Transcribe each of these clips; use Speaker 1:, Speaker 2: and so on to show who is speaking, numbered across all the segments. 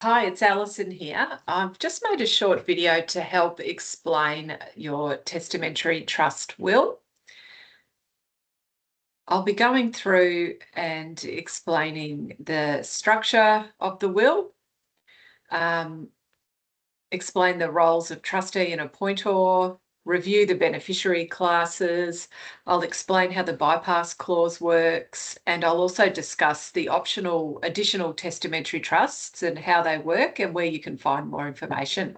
Speaker 1: Hi, it's Alison here. I've just made a short video to help explain your testamentary trust will. I'll be going through and explaining the structure of the will, explain the roles of trustee and appointor, review the beneficiary classes. I'll explain how the bypass clause works, and I'll also discuss the optional additional testamentary trusts and how they work and where you can find more information.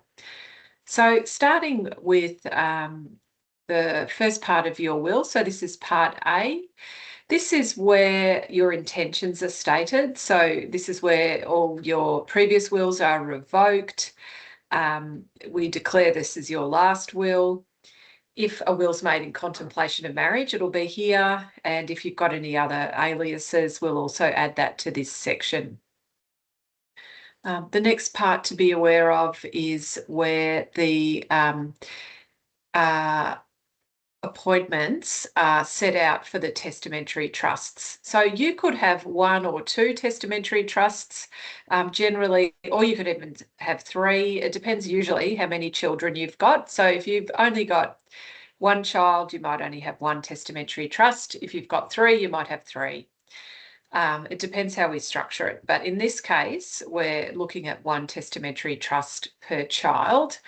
Speaker 1: So starting with the first part of your will, so this is part A. This is where your intentions are stated. So this is where all your previous wills are revoked. We declare this as your last will. If a will's made in contemplation of marriage, it'll be here. And if you've got any other aliases, we'll also add that to this section. The next part to be aware of is where the appointments are set out for the testamentary trusts. So you could have one or two testamentary trusts generally, or you could even have three. It depends usually how many children you've got. So if you've only got one child, you might only have one testamentary trust. If you've got three, you might have three. It depends how we structure it. But in this case, we're looking at one testamentary trust per child.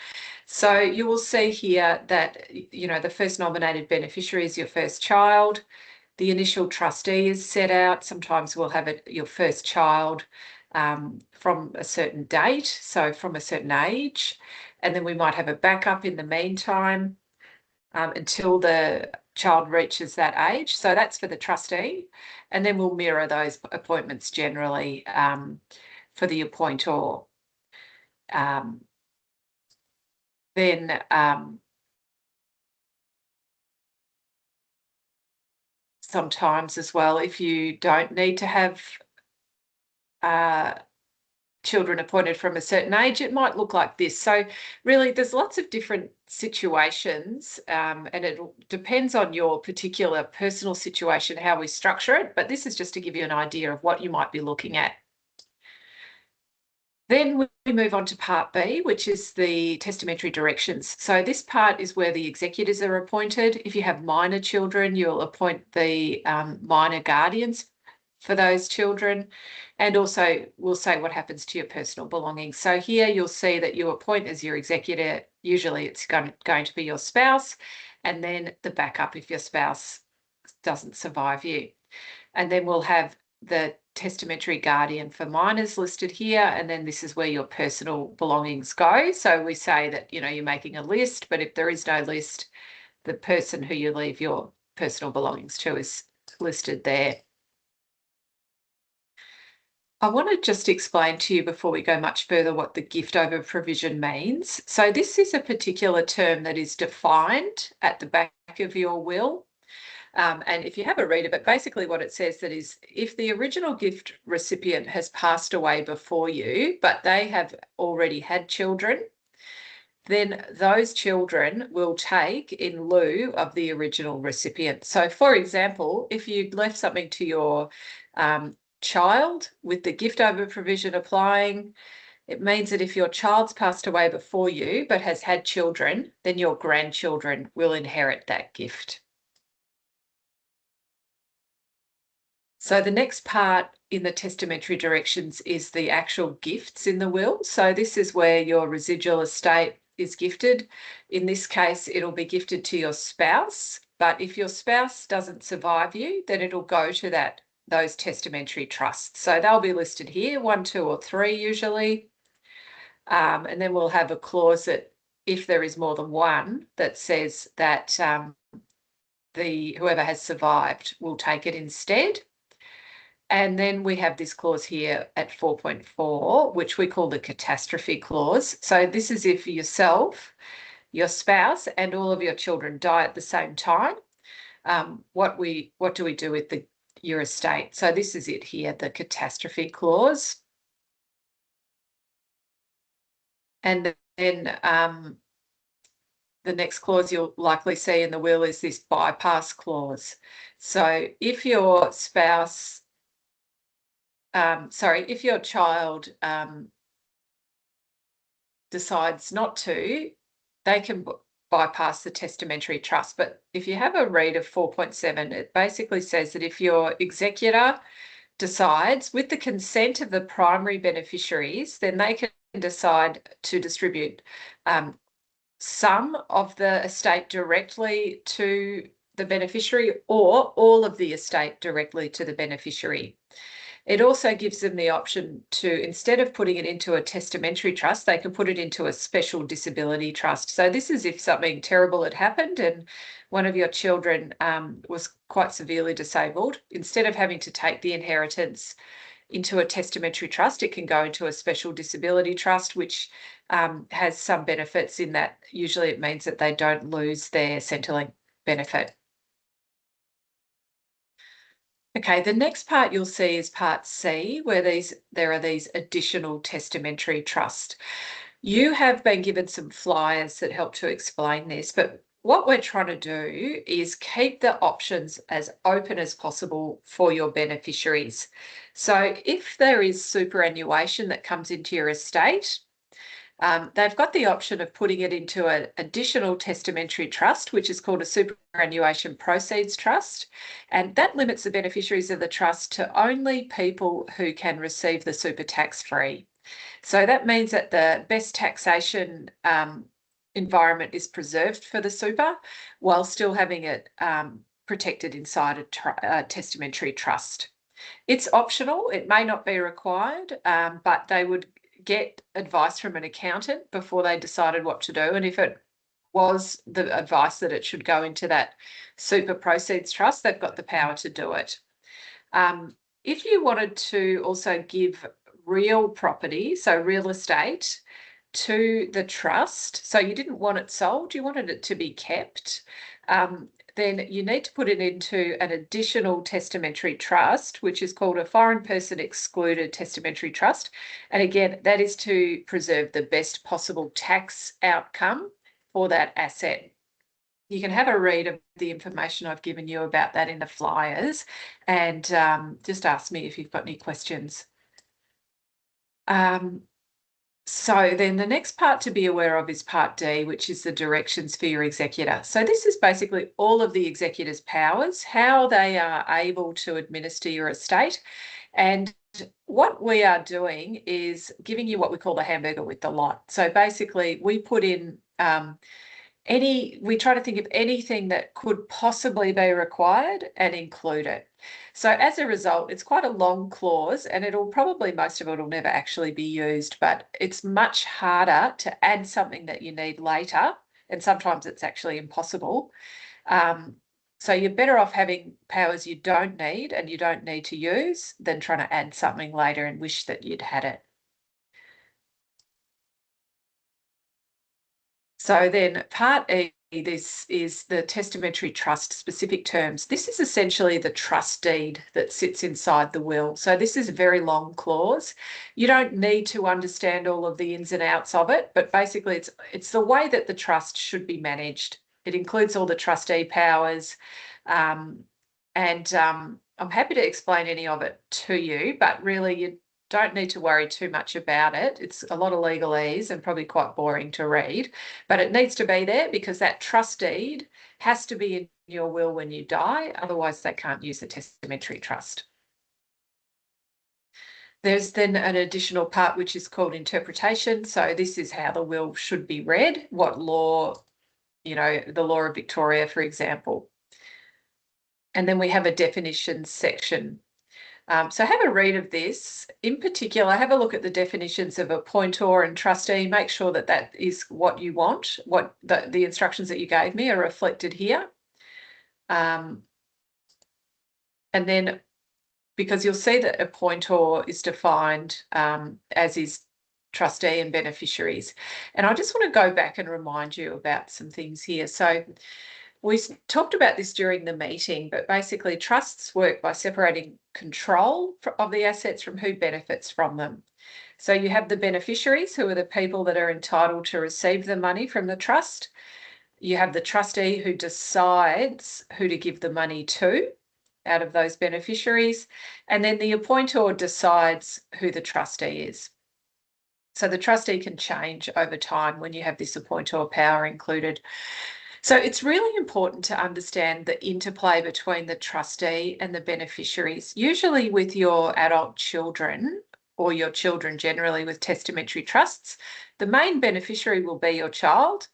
Speaker 1: So you will see here that, the first nominated beneficiary is your first child. The initial trustee is set out. Sometimes we'll have your first child from a certain date, so from a certain age. And then we might have a backup in the meantime until the child reaches that age. So that's for the trustee. And then we'll mirror those appointments generally for the appointor. Then sometimes as well, if you don't need to have children appointed from a certain age, it might look like this. So really there's lots of different situations and it depends on your particular personal situation, how we structure it. But this is just to give you an idea of what you might be looking at. Then we move on to part B, which is the testamentary directions. So this part is where the executors are appointed. If you have minor children, you'll appoint the minor guardians for those children. And also we'll say what happens to your personal belongings. So here you'll see that you appoint as your executor. Usually it's going to be your spouse, and then the backup if your spouse doesn't survive you. And then we'll have the testamentary guardian for minors listed here, and then this is where your personal belongings go. So we say that, you're making a list, but if there is no list, the person who you leave your personal belongings to is listed there. I want to just explain to you before we go much further what the gift over provision means. So this is a particular term that is defined at the back of your will. And if you have a read of it, basically what it says that is if the original gift recipient has passed away before you, but they have already had children, then those children will take in lieu of the original recipient. So for example, if you left something to your child with the gift over provision applying, it means that if your child's passed away before you but has had children, then your grandchildren will inherit that gift. So the next part in the testamentary directions is the actual gifts in the will. So this is where your residual estate is gifted. In this case, it'll be gifted to your spouse, but if your spouse doesn't survive you, then it'll go to those testamentary trusts. So they'll be listed here, 1, 2, or 3 usually. And then we'll have a clause that if there is more than one that says that whoever has survived will take it instead. And then we have this clause here at 4.4, which we call the catastrophe clause. So this is if yourself, your spouse, and all of your children die at the same time. What do we do with your estate? So this is it here, the catastrophe clause. And then the next clause you'll likely see in the will is this bypass clause. So if your spouse, if your child decides not to, they can bypass the testamentary trust. But if you have a read of 4.7, it basically says that if your executor decides with the consent of the primary beneficiaries, then they can decide to distribute some of the estate directly to the beneficiary or all of the estate directly to the beneficiary. It also gives them the option to, instead of putting it into a testamentary trust, they can put it into a special disability trust. So this is if something terrible had happened and one of your children was quite severely disabled. Instead of having to take the inheritance into a testamentary trust, it can go into a special disability trust, which has some benefits in that usually it means that they don't lose their Centrelink benefit. Okay, the next part you'll see is part C, where there are these additional testamentary trusts. You have been given some flyers that help to explain this, but what we're trying to do is keep the options as open as possible for your beneficiaries. So if there is superannuation that comes into your estate, they've got the option of putting it into an additional testamentary trust, which is called a superannuation proceeds trust. And that limits the beneficiaries of the trust to only people who can receive the super tax-free. So that means that the best taxation environment is preserved for the super while still having it protected inside a testamentary trust. It's optional. It may not be required, but they would get advice from an accountant before they decided what to do. And if it was the advice that it should go into that super proceeds trust, they've got the power to do it. If you wanted to also give real property, so real estate, to the trust, so you didn't want it sold, you wanted it to be kept, then you need to put it into an additional testamentary trust, which is called a foreign person excluded testamentary trust. And again, that is to preserve the best possible tax outcome for that asset. You can have a read of the information I've given you about that in the flyers and just ask me if you've got any questions. So then the next part to be aware of is part D, which is the directions for your executor. So this is basically all of the executor's powers, how they are able to administer your estate. And what we are doing is giving you what we call the hamburger with the lot. So basically we put in we try to think of anything that could possibly be required and include it. So as a result, it's quite a long clause and most of it will never actually be used, but it's much harder to add something that you need later. And sometimes it's actually impossible. So you're better off having powers you don't need and you don't need to use than trying to add something later and wish that you'd had it. So then part E, this is the testamentary trust specific terms. This is essentially the trust deed that sits inside the will. So this is a very long clause. You don't need to understand all of the ins and outs of it, but basically it's the way that the trust should be managed. It includes all the trustee powers, and I'm happy to explain any of it to you, but really you don't need to worry too much about it. It's a lot of legalese and probably quite boring to read, but it needs to be there because that trust deed has to be in your will when you die. Otherwise, they can't use the testamentary trust. There's then an additional part which is called interpretation. So this is how the will should be read, what law, the law of Victoria, for example. And then we have a definitions section. So have a read of this. In particular, have a look at the definitions of appointor and trustee. Make sure that that is what you want, what the instructions that you gave me are reflected here. And then because you'll see that appointor is defined as is trustee and beneficiaries. And I just want to go back and remind you about some things here. So we talked about this during the meeting, but basically trusts work by separating control of the assets from who benefits from them. So you have the beneficiaries, who are the people that are entitled to receive the money from the trust. You have the trustee who decides who to give the money to out of those beneficiaries. And then the appointor decides who the trustee is. So the trustee can change over time when you have this appointor power included. So it's really important to understand the interplay between the trustee and the beneficiaries. Usually with your adult children, or your children generally with testamentary trusts, the main beneficiary will be your child,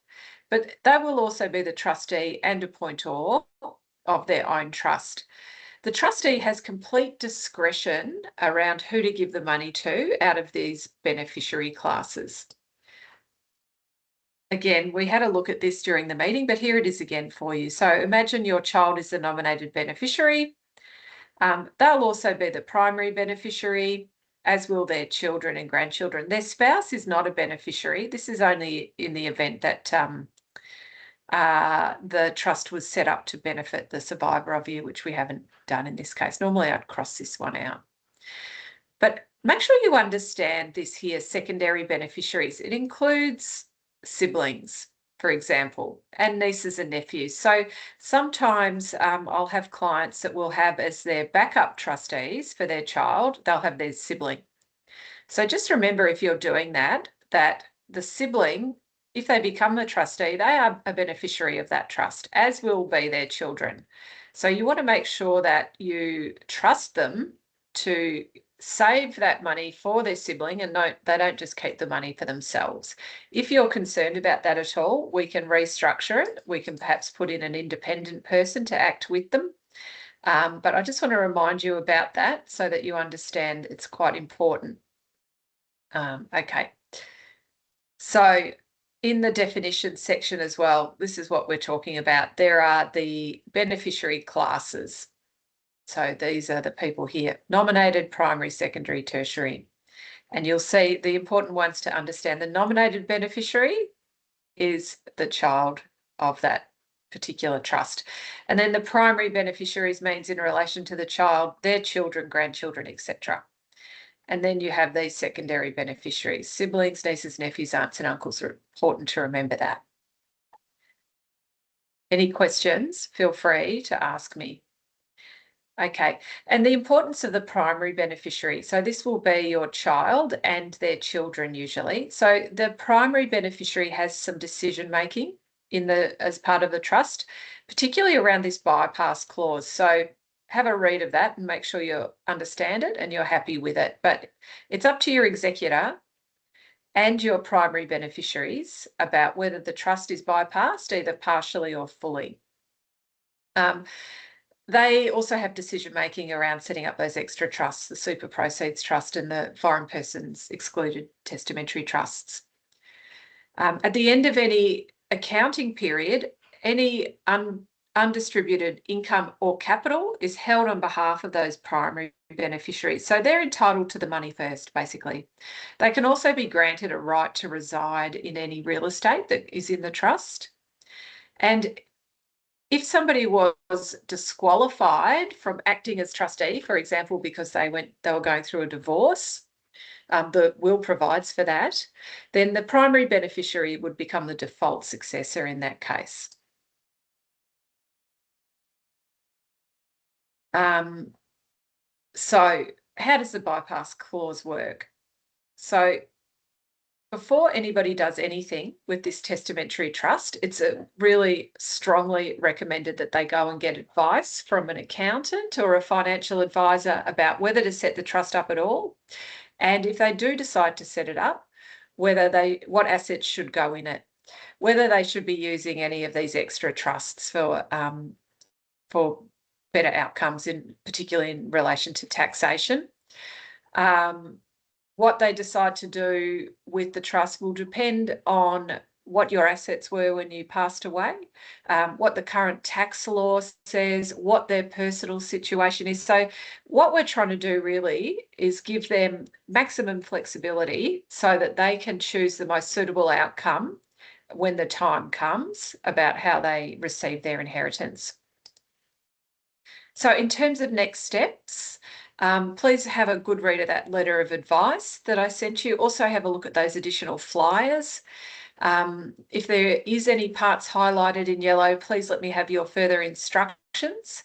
Speaker 1: but they will also be the trustee and appointor of their own trust. The trustee has complete discretion around who to give the money to out of these beneficiary classes. Again, we had a look at this during the meeting, but here it is again for you. So imagine your child is the nominated beneficiary. They'll also be the primary beneficiary, as will their children and grandchildren. Their spouse is not a beneficiary. This is only in the event that the trust was set up to benefit the survivor of you, which we haven't done in this case. Normally I'd cross this one out. But make sure you understand this here, secondary beneficiaries. It includes siblings, for example, and nieces and nephews. So sometimes I'll have clients that will have as their backup trustees for their child, they'll have their sibling. So just remember, if you're doing that the sibling, if they become the trustee, they are a beneficiary of that trust, as will be their children. So you want to make sure that you trust them to save that money for their sibling, and they don't just keep the money for themselves. If you're concerned about that at all, we can restructure it. We can perhaps put in an independent person to act with them. But I just want to remind you about that so that you understand it's quite important. Okay. So in the definition section as well, this is what we're talking about. There are the beneficiary classes. So these are the people here: nominated, primary, secondary, tertiary. And you'll see the important ones to understand. The nominated beneficiary is the child of that particular trust. And then the primary beneficiaries means in relation to the child, their children, grandchildren, etc. And then you have these secondary beneficiaries: siblings, nieces, nephews, aunts and uncles. Are important to remember that. Any questions? Feel free to ask me. Okay, and the importance of the primary beneficiary. So this will be your child and their children usually. So the primary beneficiary has some decision making as part of the trust, particularly around this bypass clause. So have a read of that and make sure you understand it and you're happy with it. But it's up to your executor and your primary beneficiaries about whether the trust is bypassed, either partially or fully. They also have decision-making around setting up those extra trusts, the super proceeds trust and the foreign persons excluded testamentary trusts. At the end of any accounting period, any undistributed income or capital is held on behalf of those primary beneficiaries. So they're entitled to the money first, basically. They can also be granted a right to reside in any real estate that is in the trust. And if somebody was disqualified from acting as trustee, for example, because they were going through a divorce, the will provides for that, then the primary beneficiary would become the default successor in that case. So how does the bypass clause work? So before anybody does anything with this testamentary trust, it's really strongly recommended that they go and get advice from an accountant or a financial advisor about whether to set the trust up at all. And if they do decide to set it up, what assets should go in it, whether they should be using any of these extra trusts for better outcomes, particularly in relation to taxation. What they decide to do with the trust will depend on what your assets were when you passed away, what the current tax law says, what their personal situation is. So what we're trying to do really is give them maximum flexibility so that they can choose the most suitable outcome when the time comes about how they receive their inheritance. So in terms of next steps, please have a good read of that letter of advice that I sent you. Also have a look at those additional flyers. If there is any parts highlighted in yellow, please let me have your further instructions.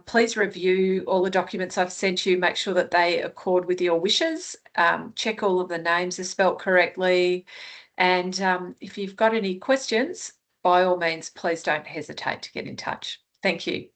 Speaker 1: Please review all the documents I've sent you, make sure that they accord with your wishes, check all of the names are spelt correctly, and if you've got any questions, by all means, please don't hesitate to get in touch. Thank you.